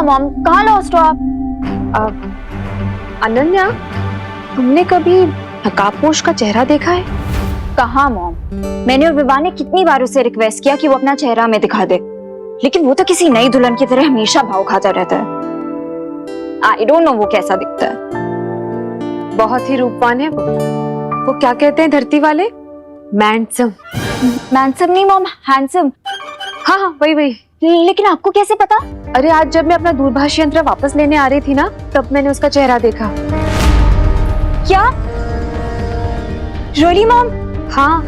हुआ मॉम, कहाँ लॉस्ट हो आप? अनन्या, तुमने कभी नकाबपोश का चेहरा देखा है? कहाँ मॉम, मैंने और विवाह ने कितनी बार उसे रिक्वेस्ट किया कि वो अपना चेहरा हमें दिखा दे, लेकिन वो तो किसी नई दुल्हन की तरह हमेशा भाव खाता रहता है। आई डोंट नो वो कैसा दिखता है। बहुत ही रूपवान है वो क्या कहते हैं धरती वाले, मैंडसम। मैंसम नहीं मॉम, हैंडसम। हाँ हाँ, वही वही। लेकिन आपको कैसे पता? अरे आज जब मैं अपना दूरभाष यंत्र वापस लेने आ रही थी ना, तब मैंने उसका चेहरा देखा। क्या रियली मॉम? हाँ,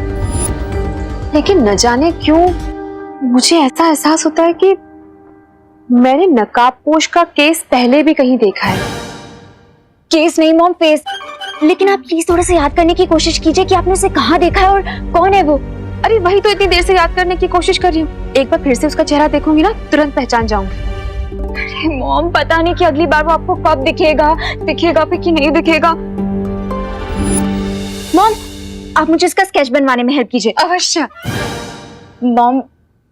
लेकिन न जाने क्यों मुझे ऐसा एहसास होता है कि मैंने नकाबपोश का केस पहले भी कहीं देखा है। केस नहीं मॉम, फेस। लेकिन आप प्लीज थोड़ा सा याद करने की कोशिश कीजिए कि आपने उसे कहाँ देखा है और कौन है वो। अरे वही तो इतनी देर से याद करने की कोशिश कर रही हूँ। एक बार फिर से उसका चेहरा देखूंगी ना, तुरंत पहचान जाऊंगी। अरे मॉम, पता नहीं कि अगली बार वो आपको कब दिखेगा भी कि नहीं दिखेगा। मॉम, आप मुझे इसका स्केच बनवाने में हेल्प कीजिए। अवश्य मॉम,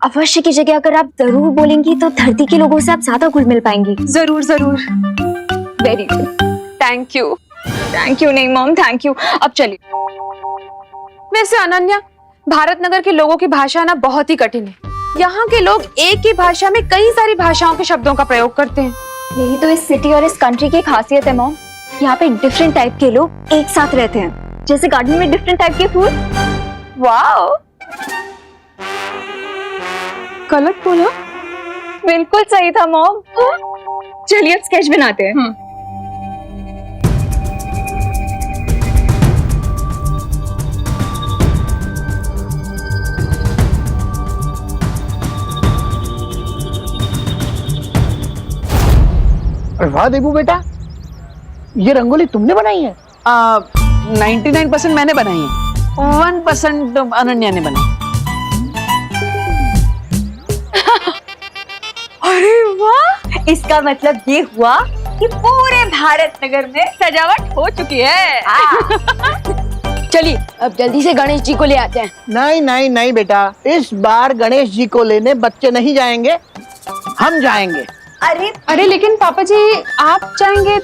अवश्य की जगह अगर आप जरूर बोलेंगी तो धरती के लोगों से आप ज्यादा घुल मिल पाएंगी। जरूर जरूर। Very good, thank you. Thank you नहीं मॉम, थैंक यू। अब चलिए। वैसे अनन्या, भारत नगर के लोगों की भाषा ना बहुत ही कठिन है। यहाँ के लोग एक ही भाषा में कई सारी भाषाओं के शब्दों का प्रयोग करते हैं। यही तो इस सिटी और इस कंट्री की खासियत है मॉम। यहाँ पे डिफरेंट टाइप के लोग एक साथ रहते हैं, जैसे गार्डन में डिफरेंट टाइप के फूल। वाओ, गलत बोला? बिल्कुल सही था मॉम। चलिए अब स्केच बनाते हैं। वाह देबू बेटा, ये रंगोली तुमने बनाई है? 99% मैंने बनाई है, 1% अनन्या ने बनाई। अरे वाह, इसका मतलब ये हुआ कि पूरे भारत नगर में सजावट हो चुकी है। चलिए अब जल्दी से गणेश जी को ले आते हैं। नहीं नहीं नहीं बेटा, इस बार गणेश जी को लेने बच्चे नहीं जाएंगे, हम जाएंगे। अरे लेकिन पापा जी आप जाएंगे?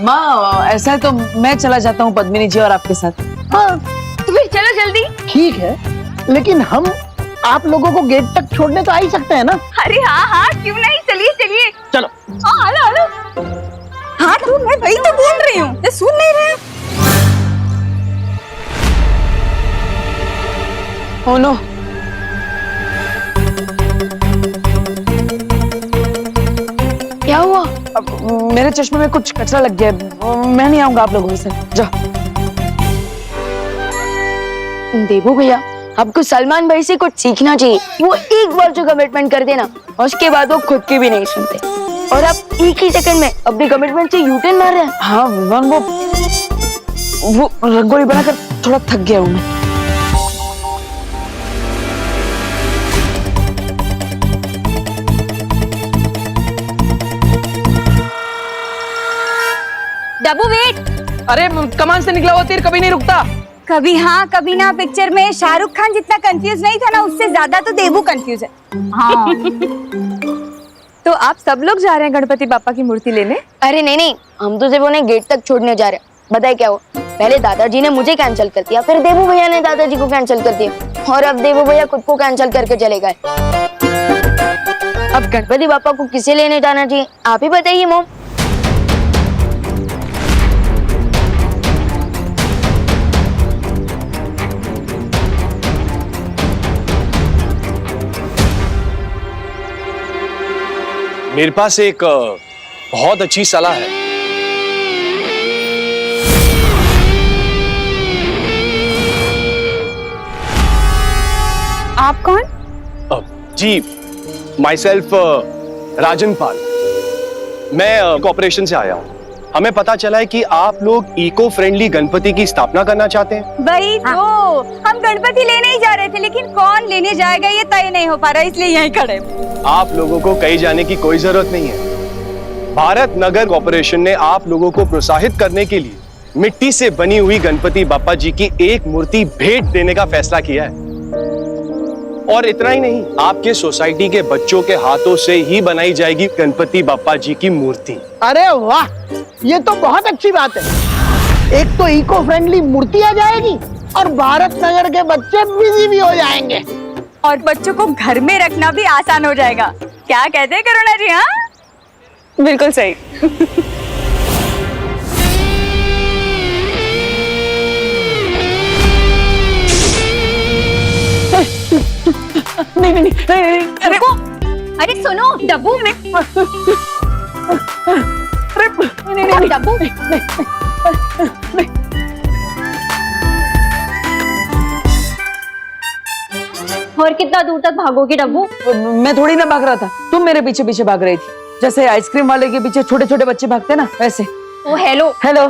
माँ, ऐसा है तो मैं चला जाता हूँ पद्मिनी जी और आपके साथ। हाँ तो फिर चलो जल्दी। ठीक है, लेकिन हम आप लोगों को गेट तक let तो आ ही सकते हैं ना? अरे हाँ हाँ, क्यों नहीं, चलिए चलिए। चलो। हाँ हेलो हेलो। हाँ तो मैं वही तो बोल रही हूँ, ये सुन नहीं रहे? ओह नो, क्या हुआ? अब मेरे चश्मे में कुछ कचरा लग गया है। मैं नहीं आऊंगा आप लोगों के साथ। जा। देबू भैया, आपको सलमान भाई से कुछ सीखना चाहिए। वो एक बार जो कमिटमेंट कर देना, उसके बाद वो खुद की भी नहीं सुनते, और आप एक ही सेकंड में अपने कमिटमेंट से यूटर्न मार रहे हैं। हाँ विवान, वो रंगोली बनाकर थोड़ा थक गया हूँ मैं। डब्बू वेट। अरे कमान से निकला हुआ तीर कभी नहीं रुकता। कभी हाँ कभी ना पिक्चर में शाहरुख खान जितना कंफ्यूज नहीं था ना, उससे ज्यादा तो देबू कंफ्यूज है। हाँ। तो आप सब लोग जा रहे हैं गणपति बापा की मूर्ति लेने? अरे नहीं नहीं, हम तो सिर्फ उन्हें गेट तक छोड़ने जा रहे हैं। बताए क्या हुआ, पहले दादाजी ने मुझे कैंसिल कर दिया, फिर देबू भैया ने दादाजी को कैंसिल कर दिया, और अब देबू भैया खुद को कैंसिल करके चले गए। अब गणपति बापा को किसे लेने जाना चाहिए, आप ही बताइए मॉम। मेरे पास एक बहुत अच्छी सलाह है। आप कौन? जी, माई सेल्फ राजन पाल। मैं कॉर्पोरेशन से आया हूँ। हमें पता चला है कि आप लोग इको फ्रेंडली गणपति की स्थापना करना चाहते हैं। वही तो, हम गणपति लेने ही जा रहे थे, लेकिन कौन लेने जाएगा ये तय नहीं हो पा रहा, इसलिए यहीं खड़े। आप लोगों को कहीं जाने की कोई जरूरत नहीं है। भारत नगर कॉर्पोरेशन ने आप लोगों को प्रोत्साहित करने के लिए मिट्टी से बनी हुई गणपति बापा जी की एक मूर्ति भेंट देने का फैसला किया है। और इतना ही नहीं, आपके सोसाइटी के बच्चों के हाथों से ही बनाई जाएगी गणपति बप्पा जी की मूर्ति। अरे वाह, ये तो बहुत अच्छी बात है। एक तो इको फ्रेंडली मूर्ति आ जाएगी और भारत नगर के बच्चे बिजी भी हो जाएंगे। और बच्चों को घर में रखना भी आसान हो जाएगा। क्या कहते हैं करुणा जी? हाँ, बिल्कुल सही। नहीं, अरे अरे सुनो डब्बू, डब्बू और कितना दूर तक भागोगी डब्बू? मैं थोड़ी ना भाग रहा था, तुम मेरे पीछे पीछे भाग रही थी, जैसे आइसक्रीम वाले के पीछे छोटे छोटे बच्चे भागते ना, वैसे। ओ हेलो हेलो।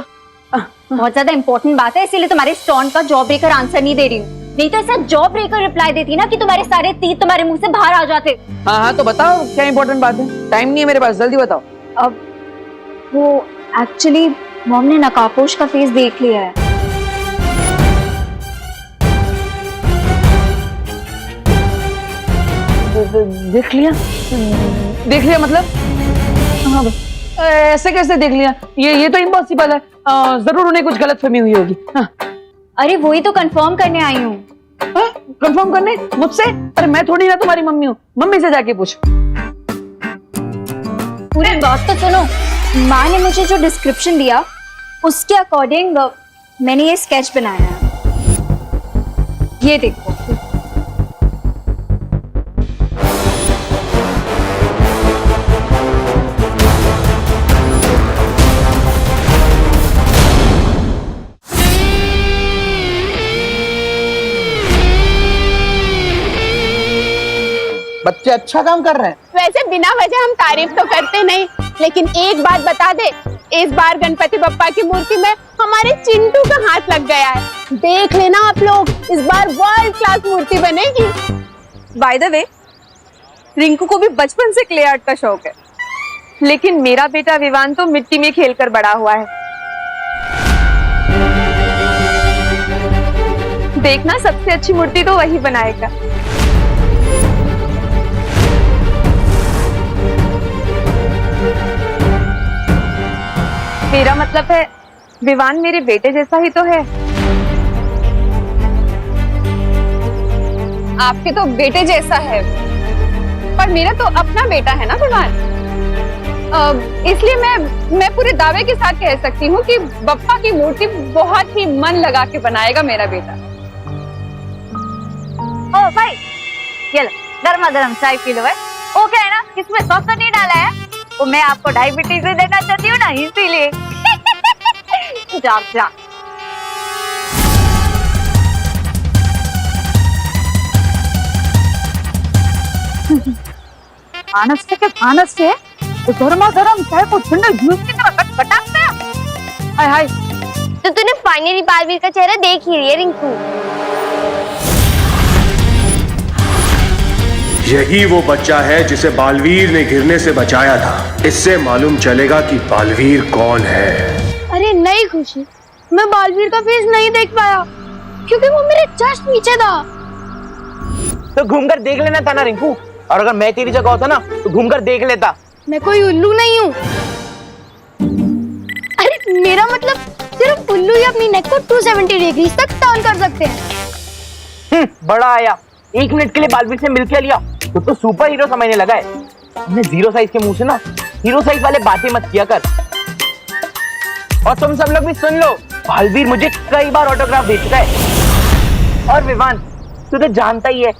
बहुत ज्यादा इंपॉर्टेंट बात है, इसीलिए तुम्हारे स्टोन का जॉब ब्रेकर आंसर नहीं दे रही हूँ। नहीं तो ऐसा जॉब ब्रेकर रिप्लाई देती ना कि तुम्हारे सारे तीर तुम्हारे मुंह से बाहर आ जाते। हाँ, तो बताओ क्या इंपॉर्टेंट बात है? टाइम नहीं है मेरे पास, जल्दी बताओ। अब वो एक्चुअली मॉम ने नकाबपोश का फेस देख लिया है। देख लिया? देख लिया मतलब? हाँ, ऐसे कैसे देख लिया? ये तो इम्पॉसिबल है। जरूर उन्हें कुछ गलतफहमी हुई होगी। हाँ। अरे वही तो कंफर्म करने आई हूँ। कंफर्म करने मुझसे? अरे मैं थोड़ी ना तुम्हारी मम्मी हूँ, मम्मी से जाके पूछ। पूरी बात तो सुनो। माँ ने मुझे जो डिस्क्रिप्शन दिया उसके अकॉर्डिंग मैंने ये स्केच बनाया है। ये देखो। बच्चे अच्छा काम कर रहे हैं। वैसे बिना वजह हम तारीफ तो करते नहीं, लेकिन एक बात बता दे, इस बार गणपति बप्पा की मूर्ति में हमारे चिंटू का हाथ लग गया है। देख लेना आप लोग, इस बार वर्ल्ड क्लास मूर्ति बनेगी। बाय द वे, रिंकू को भी बचपन से क्ले आर्ट का शौक है, लेकिन मेरा बेटा विवान तो मिट्टी में खेलकर बड़ा हुआ है। देखना, सबसे अच्छी मूर्ति तो वही बनाएगा। मेरा मतलब है, विवान मेरे बेटे जैसा ही तो है। आपके तो बेटे जैसा है, पर मेरा तो अपना बेटा है ना विवान। इसलिए मैं पूरे दावे के साथ कह सकती हूँ कि बप्पा की मूर्ति बहुत ही मन लगा के बनाएगा मेरा बेटा। ओ भाई, ये लो गर्मा गर्म चाय पी लो। वो क्या है ना, इसमें सॉस तो नहीं डाला है, वो मैं आपको डायबिटीज से देना चाहती हूँ ना, इसीलिए। जा जा। मानस से गर्मा गर्म चाय को ठंडा जूस की तरह खटखटाते हैं। हाय हाय। तो तूने फाइनली बालवीर का चेहरा देख ही लिया रिंकू। यही वो बच्चा है जिसे बालवीर ने गिरने से बचाया था। इससे मालूम चलेगा कि बालवीर कौन है। अरे नहीं खुशी, मैं बालवीर का फेस नहीं देख पाया क्योंकि वो मेरे जस्ट नीचे था। तो घूमकर देख लेना था ना रिंकू, और अगर मैं तेरी जगह होता ना तो घूमकर देख लेता। मैं कोई उल्लू नहीं हूँ। अरे मेरा मतलब सिर्फ उल्लू ही अपनी नेक को 270 डिग्री तक टर्न कर सकते हैं। बड़ा आया, 1 मिनट के लिए बालवीर से मिलके लिया तो सुपर हीरो समझने लगा है। हमने 0 साइज के मुंह से ना हीरो साइज वाले बातें मत किया कर। और तुम सब लोग भी सुन लो, बालवीर मुझे कई बार ऑटोग्राफ दे चुका है। और विवान, तू तो जानता ही है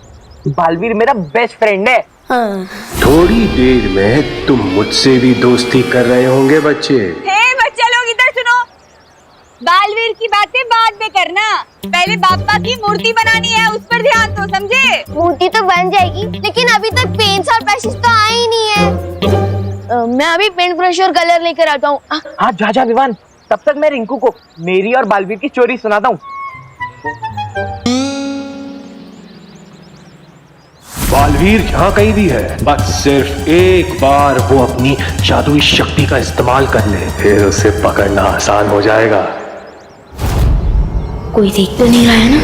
बालवीर मेरा बेस्ट फ्रेंड है। थोड़ी देर में तुम मुझसे भी दोस्ती कर रहे होंगे बच्चे। हे बच्चे लोग इधर सुनो, बालवीर की बातें बाद में करना, पहले बाप्पा की मूर्ति बनानी है, उस पर ध्यान दो, समझे? मूर्ति तो बन जाएगी, लेकिन अभी तक पेंट्स और ब्रशेस तो आए ही नहीं है। मैं अभी पेंट ब्रश और कलर लेकर आता हूँ। हाँ जा जा विवान, तब तक मैं रिंकू को मेरी और बालवीर की स्टोरी सुनाता हूँ। बालवीर जहाँ कहीं भी है, बस सिर्फ एक बार वो अपनी जादुई शक्ति का इस्तेमाल कर ले, फिर उसे पकड़ना आसान हो जाएगा। कोई देख तो नहीं रहा है ना?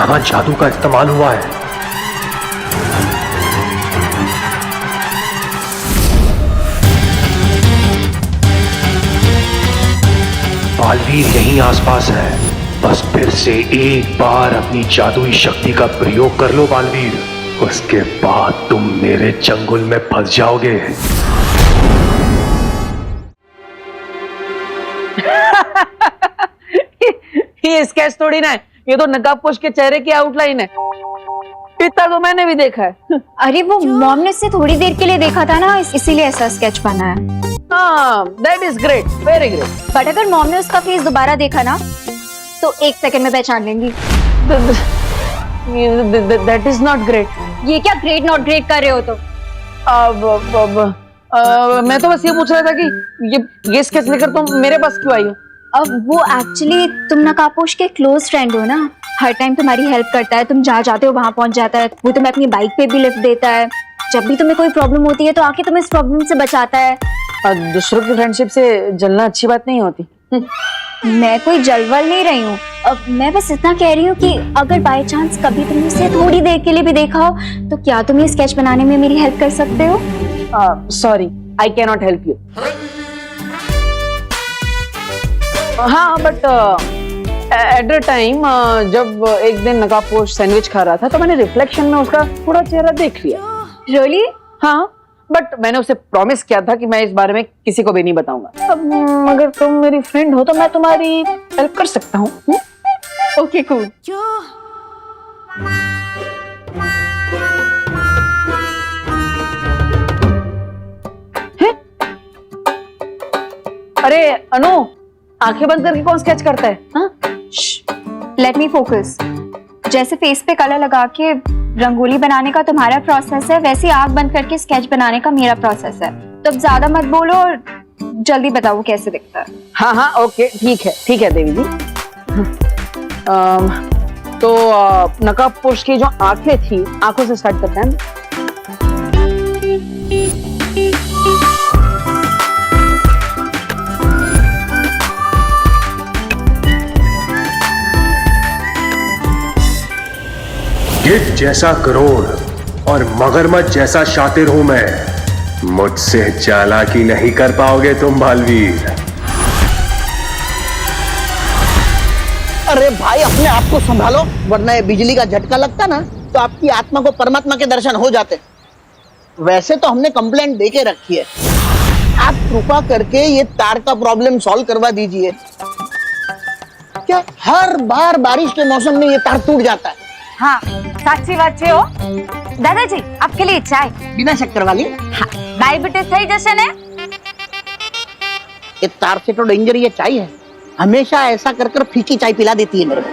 यहाँ जादू का इस्तेमाल हुआ है। बालवीर यहीं आसपास है, बस फिर से एक बार अपनी जादुई शक्ति का प्रयोग कर लो बालवीर, उसके बाद तुम मेरे चंगुल में फंस जाओगे। ये स्केच थोड़ी ना है, ये तो नकाबपोश के चेहरे की आउटलाइन है। इतना तो मैंने भी देखा है। अरे वो मॉम ने इससे थोड़ी देर के लिए देखा था ना, इसीलिए ऐसा स्केच बना है। हाँ, that is great, very great. But अगर मॉम ने उसका फेस दोबारा देखा ना तो 1 सेकंड में पहचान लेंगी। That is not great. ये क्या ग्रेट नॉट ग्रेट कर रहे हो तो? मैं तो बस ये पूछ रहा था कि ये स्केच लेकर तुम मेरे पास क्यों आई हो? अब वो एक्चुअली तुम नकाबपोश के क्लोज फ्रेंड हो ना, हर टाइम तुम्हारी हेल्प करता है, तुम जहाँ जाते हो वहां पहुंच जाता है, वो तुम्हें अपनी बाइक पे भी लिफ्ट देता है, जब भी तुम्हें कोई प्रॉब्लम होती है तो आके तुम्हें इस प्रॉब्लम से बचाता है। दूसरों की फ्रेंडशिप से जलना अच्छी बात नहीं होती। मैं कोई जलवल नहीं रही हूँ, अब मैं बस इतना कह रही हूँ कि अगर बाय चांस कभी तुमने उसे थोड़ी देर के लिए भी देखा हो तो क्या तुम ये स्केच बनाने में मेरी हेल्प कर सकते हो? Sorry, I can not help you. हाँ, बट एट द टाइम जब एक दिन नकाबपोश सैंडविच खा रहा था तो मैंने रिफ्लेक्शन में उसका थोड़ा चेहरा देख लिया। रियली? हाँ, बट मैंने उसे प्रॉमिस किया था कि मैं इस बारे में किसी को भी नहीं बताऊंगा। अब अगर तुम मेरी फ्रेंड हो तो मैं तुम्हारी हेल्प कर सकता हूँ। Okay cool. अरे अनु, आंखें बंद करके कौन स्केच करता है? हाँ, लेट मी फोकस। जैसे फेस पे कलर लगा के रंगोली बनाने का तुम्हारा प्रोसेस है, वैसे आंख बंद करके स्केच बनाने का मेरा प्रोसेस है। तो अब ज्यादा मत बोलो और जल्दी बताओ वो कैसे दिखता है। हाँ हाँ, ओके, ठीक है देवी जी। तो नकाबपोश की जो आंखें थी, आंखों से स्टार्ट करते हैं। गिद्ध जैसा करोड़ और मगरमच्छ जैसा शातिर हूं मैं, मुझसे चालाकी नहीं कर पाओगे तुम बालवीर। अरे भाई, अपने आप को संभालो, वरना ये बिजली का झटका लगता ना तो आपकी आत्मा को परमात्मा के दर्शन हो जाते। वैसे तो हमने कंप्लेंट दे के रखी है, आप कृपा करके ये तार का प्रॉब्लम सॉल्व करवा दीजिए। क्या हर बार बारिश के मौसम में ये तार टूट जाता है? हाँ, साक्षी बात हो दादाजी, आपके लिए चाय बिना शक्कर वाली। हाँ, डायबिटीज थई जैसे ने। ये तार से तो डेंजर ये चाय है, हमेशा ऐसा कर कर फीकी चाय पिला देती है मेरे को।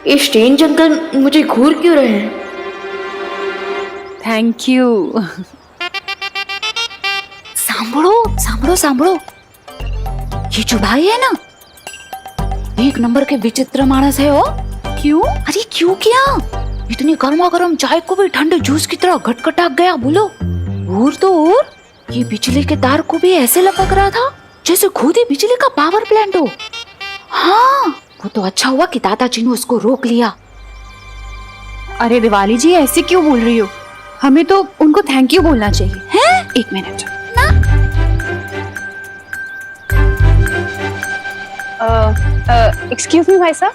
ये स्ट्रेंज अंकल मुझे घूर क्यों रहे हैं? Thank you. सांभळो ये जो भाई है ना, एक नंबर के विचित्र मानस है। वो क्यों? अरे क्यों क्या? इतनी गर्मा गर्म चाय को भी ठंडे जूस की तरह घटघटा गया। बोलो। और तो और ये बिजली के तार को भी ऐसे लपक रहा था जैसे खुद ही बिजली का पावर प्लांट हो। हाँ, वो तो अच्छा हुआ कि दादाजी ने उसको रोक लिया। अरे दिवाली जी, ऐसे क्यों बोल रही हो? हमें तो उनको थैंक यू बोलना चाहिए। हैं? 1 मिनट। एक्सक्यूज मी भाई साहब,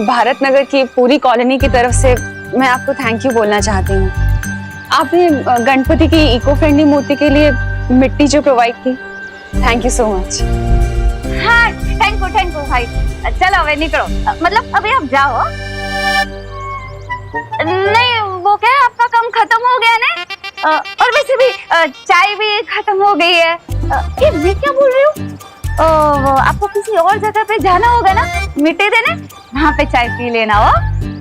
भारत नगर की पूरी कॉलोनी की तरफ से मैं आपको थैंक यू बोलना चाहती हूँ। आपने गणपति की इको फ्रेंडली मूर्ति के लिए मिट्टी जो प्रोवाइड की, थैंक यू सो मच। हाँ, थैंक यू भाई। चलो अबे निकलो, मतलब अभी आप जाओ। नहीं, वो क्या है, आपका काम खत्म हो गया ना, और वैसे भी चाय भी खत्म हो गई है। ये मैं क्या बोल रही हूँ? आपको किसी और जगह पे जाना होगा ना मिट्टी देने, वहाँ पे चाय पी लेना हो।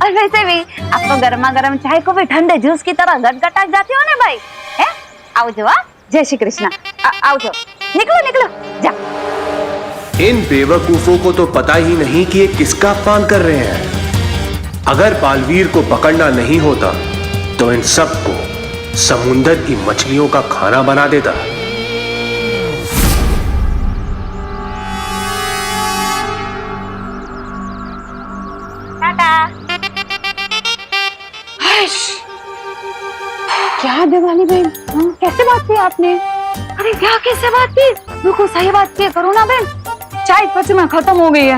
और वैसे भी आपको गर्मा गर्म चाय को भी ठंडे जूस की तरह गटगटा जाती हो ना भाई। है आओ जो, जय श्री कृष्णा। आओ जो, निकलो निकलो जा। इन बेवकूफों को तो पता ही नहीं कि ये किसका अपमान कर रहे हैं। अगर बालवीर को पकड़ना नहीं होता तो इन सबको समुंदर की मछलियों का खाना बना देता। क्या दिवाली बहन, कैसे बात की आपने? अरे क्या कैसे बात की? बिल्कुल सही बात की करो ना बहन। चाय सच में खत्म हो गई है।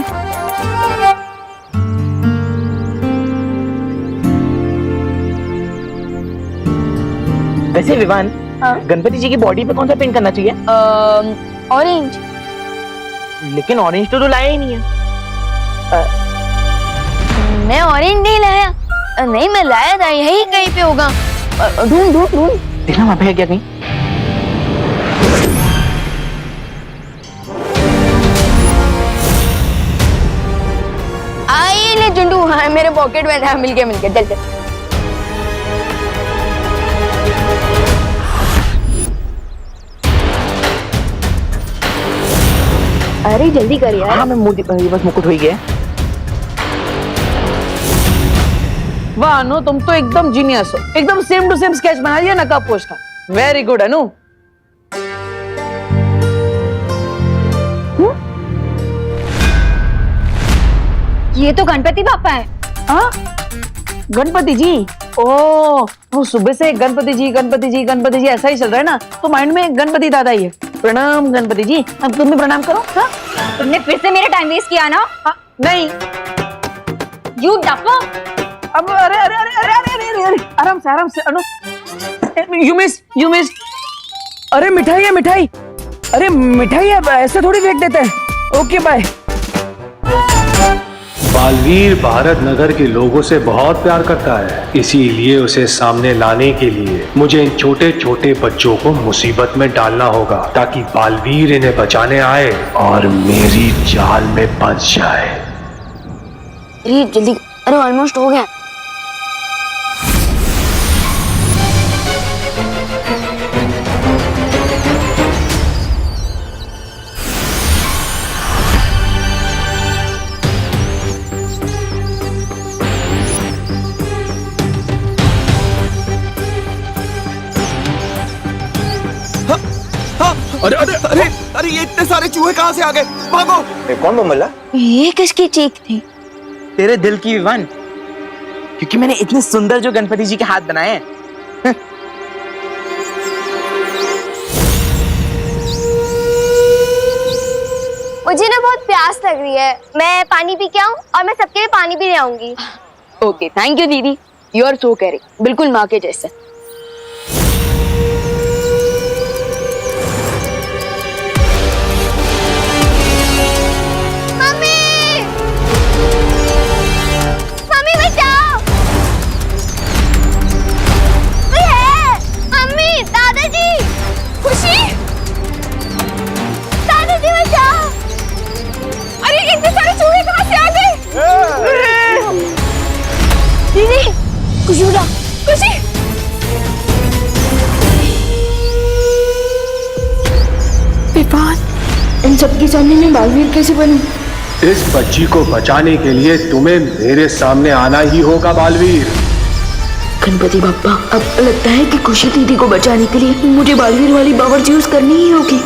वैसे विवान, गणपति जी की बॉडी पे कौन सा पेंट करना चाहिए? ऑरेंज। लेकिन ऑरेंज तो लाया ही नहीं है। मैं ऑरेंज नहीं लाया। नहीं मैं लाया था, यही कहीं पे होगा। ढूंढ ढूंढ ढूंढ। देखना वहां पे है क्या कहीं? आई ले जुंडू, हाँ मेरे पॉकेट में था। मिल गया चल चल। अरे जल्दी कर यार। हाँ मैं बस मुकुट हो ही गया। वाह अनु, तुम तो एकदम जीनियस हो। एकदम सेम टू सेम स्केच बना दिया नकाबपोश का। वेरी गुड अनु। ये तो गणपति बापा है। हाँ गणपति जी। ओ सुबह से गणपति जी ऐसा ही चल रहा है ना, तो माइंड में गणपति दादा ही है। प्रणाम गणपति जी। अब तुम भी प्रणाम करो। हाँ तुमने फिर से मेरा टाइम वेस्ट किया ना। हाँ, नहीं यू डफो। अब अरे अरे अरे अरे अरे अरे अरे आराम से अनु। You miss. अरे मिठाई है मिठाई। अरे मिठाई है, ऐसे थोड़ी फेंक देते हैं। Okay bye. बालवीर भारत नगर के लोगों से बहुत प्यार करता है, इसीलिए उसे सामने लाने के लिए मुझे इन छोटे छोटे बच्चों को मुसीबत में डालना होगा, ताकि बालवीर इन्हें बचाने आए और मेरी जाल में फंस जाए। अरे जल्दी, अरे ऑलमोस्ट हो गया। अरे अरे अरे अरे ये इतने सारे चूहे कहाँ से आ गए? भागो! कौन बमला? ये किसकी चीख थी? तेरे दिल की विवान, क्योंकि मैंने इतने सुंदर जो गणपति जी के हाथ बनाए हैं। मुझे ना बहुत प्यास लग रही है, मैं पानी पी के आऊं और मैं सबके लिए पानी भी ले आऊंगी। ओके थैंक यू दीदी, यू आर सो केयरिंग, बिल्कुल माँ के जैसे। इन सबके सामने मैं बालवीर कैसे बनूं? इस बच्ची को बचाने के लिए तुम्हें मेरे सामने आना ही होगा बालवीर। गणपति बाप्पा, अब लगता है कि खुशी दीदी को बचाने के लिए मुझे बालवीर वाली पावर यूज करनी ही होगी।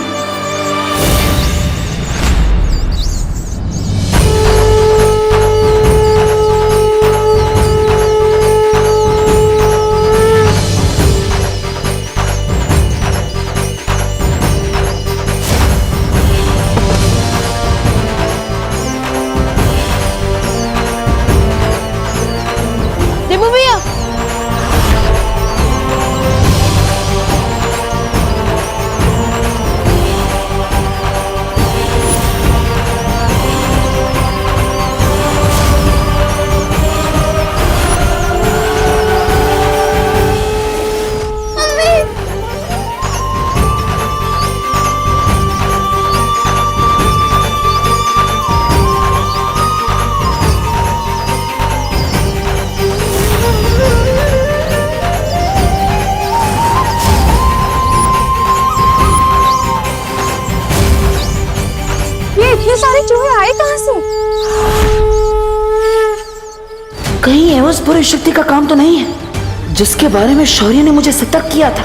बुरी शक्ति का काम तो नहीं है जिसके बारे में शौर्य ने मुझे सतर्क किया था।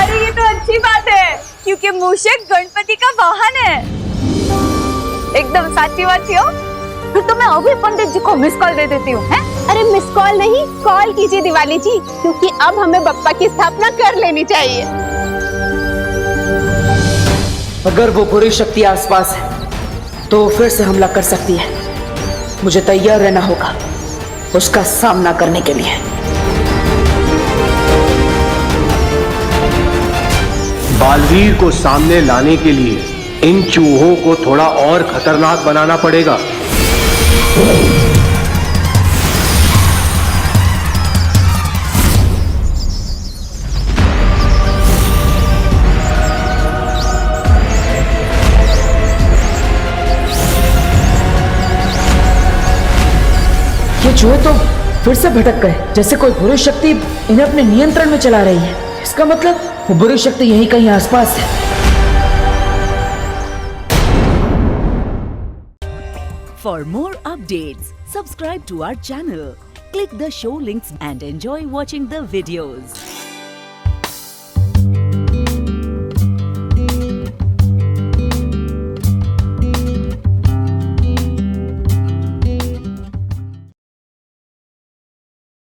अरे ये तो अच्छी बात है क्योंकि मूषक गणपति का वाहन है। एकदम साची बात हो। फिर तो मैं अभी पंडित जी को मिस कॉल दे देती हूँ। अरे मिस कॉल नहीं, कॉल कीजिए दिवाली जी, क्योंकि अब हमें बप्पा की स्थापना कर लेनी चाहिए। अगर वो बुरी शक्ति आसपास है तो वो फिर से हमला कर सकती है। मुझे तैयार रहना होगा उसका सामना करने के लिए। बालवीर को सामने लाने के लिए इन चूहों को थोड़ा और खतरनाक बनाना पड़ेगा। ये चूहे तो फिर से भटक गए, जैसे कोई बुरी शक्ति इन्हें अपने नियंत्रण में चला रही है। इसका मतलब वो बुरी शक्ति यहीं कहीं आसपास है। For more updates, subscribe to our channel, click the show links and enjoy watching the videos.